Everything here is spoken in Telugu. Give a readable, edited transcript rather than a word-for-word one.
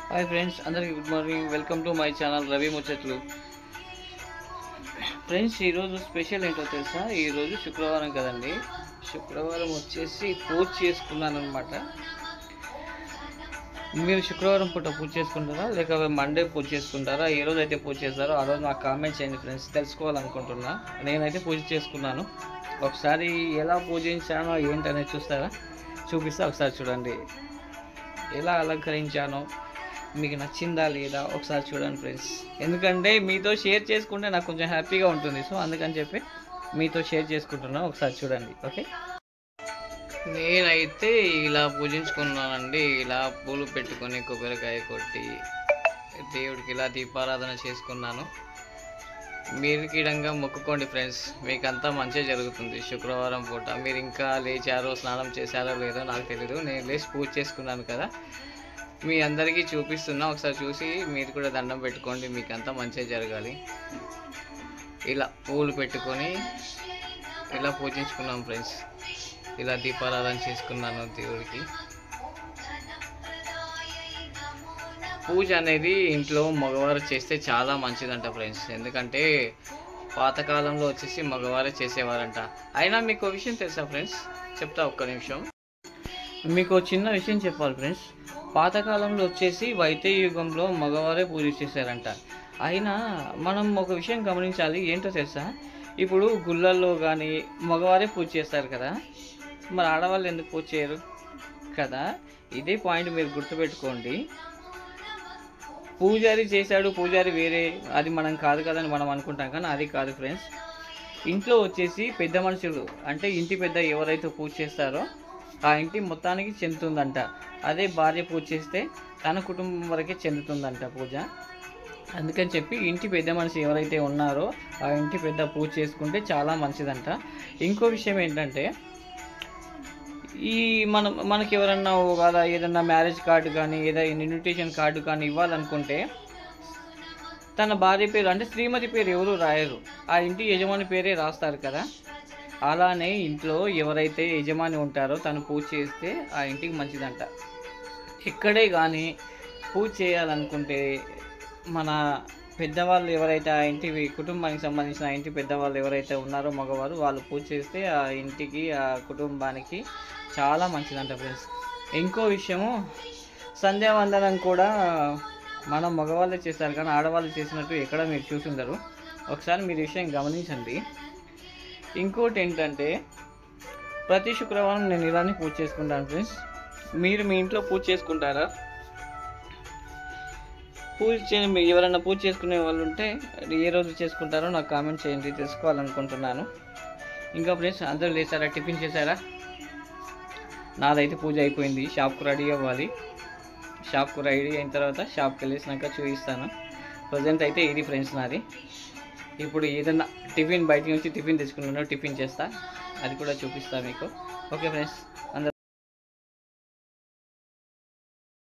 హాయ్ ఫ్రెండ్స్, అందరికీ good morning. Welcome to my channel Ravi ముచ్చట్లు. ఫ్రెండ్స్, ఈరోజు స్పెషల్ ఏంటో తెలుసా? ఈరోజు శుక్రవారం కదండి. శుక్రవారం వచ్చేసి పూజ చేసుకున్నాను అనమాట. మీరు శుక్రవారం పూట పూజ చేసుకుంటారా, లేక మండే పూజ చేసుకుంటారా? ఏ రోజు అయితే పూజ చేస్తారో ఆ రోజు నాకు కామెంట్ చేయండి ఫ్రెండ్స్, తెలుసుకోవాలనుకుంటున్నా. నేనైతే పూజ చేసుకున్నాను. ఒకసారి ఎలా పూజించానో ఏంటనేది చూపిస్తా. ఒకసారి చూడండి. ఎలా అలంకరించానో మీకు నచ్చిందా లేదా ఒకసారి చూడండి ఫ్రెండ్స్. ఎందుకంటే మీతో షేర్ చేసుకుంటే నాకు కొంచెం హ్యాపీగా ఉంటుంది. సో అందుకని చెప్పి మీతో షేర్ చేసుకుంటున్నాను. ఒకసారి చూడండి. ఓకే, నేనైతే ఇలా పూజించుకున్నానండి. ఇలా పూలు పెట్టుకొని కొబ్బరికాయ కొట్టి దేవుడికి ఇలా దీపారాధన చేసుకున్నాను. మీరు కీడంగా మొక్కుకోండి ఫ్రెండ్స్, మీకంతా మంచిగా జరుగుతుంది. శుక్రవారం పూట మీరు ఇంకా లేచారో స్నానం చేశారో లేదో నాకు తెలియదు. నేను లేచి పూజ చేసుకున్నాను కదా, మీ అందరికీ చూపిస్తున్నా. ఒకసారి చూసి మీరు కూడా దండం పెట్టుకోండి, మీకు అంతా మంచిగా జరగాలి. ఇలా పూలు పెట్టుకొని ఇలా పూజించుకున్నాం ఫ్రెండ్స్. ఇలా దీపారాధన చేసుకున్నాను దేవుడికి. పూజ అనేది ఇంట్లో మగవారు చేస్తే చాలా మంచిదంట ఫ్రెండ్స్. ఎందుకంటే పాతకాలంలో వచ్చేసి మగవారే చేసేవారంట. అయినా మీకు విషయం తెలుసా ఫ్రెండ్స్? చెప్తా, ఒక్క నిమిషం. మీకు చిన్న విషయం చెప్పాలి ఫ్రెండ్స్. పాతకాలంలో వచ్చేసి వైద్య యుగంలో మగవారే పూజ చేశారంట. అయినా మనం ఒక విషయం గమనించాలి. ఏంటో తెలుసా? ఇప్పుడు గుళ్ళల్లో కానీ మగవారే పూజ చేస్తారు కదా, మరి ఆడవాళ్ళు ఎందుకు పూజ చేయరు కదా? ఇదే పాయింట్ మీరు గుర్తుపెట్టుకోండి. పూజారి చేశాడు, పూజారి వేరే, అది మనం కాదు కదని మనం అనుకుంటాం, కానీ అది కాదు ఫ్రెండ్స్. ఇంట్లో వచ్చేసి పెద్ద మనుషులు అంటే ఇంటి పెద్ద ఎవరైతే పూజ చేస్తారో ఆ ఇంటి మొత్తానికి చెందుతుందంట. అదే భార్య పూజ చేస్తే తన కుటుంబం వరకే చెందుతుందంట పూజ. అందుకని చెప్పి ఇంటి పెద్ద మనిషి ఎవరైతే ఉన్నారో ఆ ఇంటి పెద్ద పూజ చేసుకుంటే చాలా మంచిదంట. ఇంకో విషయం ఏంటంటే, ఈ మనకి ఎవరన్నా కదా ఏదన్నా మ్యారేజ్ కార్డు కానీ ఏదైనా ఇన్విటేషన్ కార్డు కానీ ఇవ్వాలనుకుంటే తన భార్య పేరు అంటే శ్రీమతి పేరు ఎవరు రాయరు, ఆ ఇంటి యజమాని పేరే రాస్తారు కదా. అలానే ఇంట్లో ఎవరైతే యజమాని ఉంటారో తను పూజ చేస్తే ఆ ఇంటికి మంచిదంట. ఇక్కడే కానీ పూజ చేయాలనుకుంటే మన పెద్దవాళ్ళు ఎవరైతే ఆ ఇంటి కుటుంబానికి సంబంధించిన ఇంటి పెద్దవాళ్ళు ఎవరైతే ఉన్నారో మగవారు, వాళ్ళు పూజ చేస్తే ఆ ఇంటికి ఆ కుటుంబానికి చాలా మంచిదంట ఫ్రెండ్స్. ఇంకో విషయము, సంధ్యావందనం కూడా మనం మగవాళ్ళే చేస్తారు కానీ ఆడవాళ్ళు చేసినట్టు ఎక్కడ మీరు చూసుండరు. ఒకసారి మీరు విషయం గమనించండి. ఇంకోటి ఏంటంటే, ప్రతి శుక్రవారం నేను ఇలానే పూజ చేసుకుంటాను ఫ్రెండ్స్. మీరు మీ ఇంట్లో పూజ చేసుకుంటారా? ఎవరైనా పూజ చేసుకునే వాళ్ళు ఉంటే ఏ రోజు చేసుకుంటారో నాకు కామెంట్ చేయండి, తెలుసుకోవాలనుకుంటున్నాను. ఇంకా ఫ్రెండ్స్, అందరూ లేచారా? టిఫిన్ చేశారా? నాదైతే పూజ అయిపోయింది. షాప్కు రెడీ అవ్వాలి. షాప్కు రెడీ అయిన తర్వాత షాప్కి వెళ్ళేసినాక చూపిస్తాను. ప్రజెంట్ అయితే ఇది ఫ్రెండ్స్ నాది. ఇప్పుడు ఏదన్నా టిఫిన్ బయట నుంచి టిఫిన్ తెచ్చుకున్నాను, టిఫిన్ చేస్తా, అది కూడా చూపిస్తాను మీకు. ఓకే ఫ్రెండ్స్, అందరూ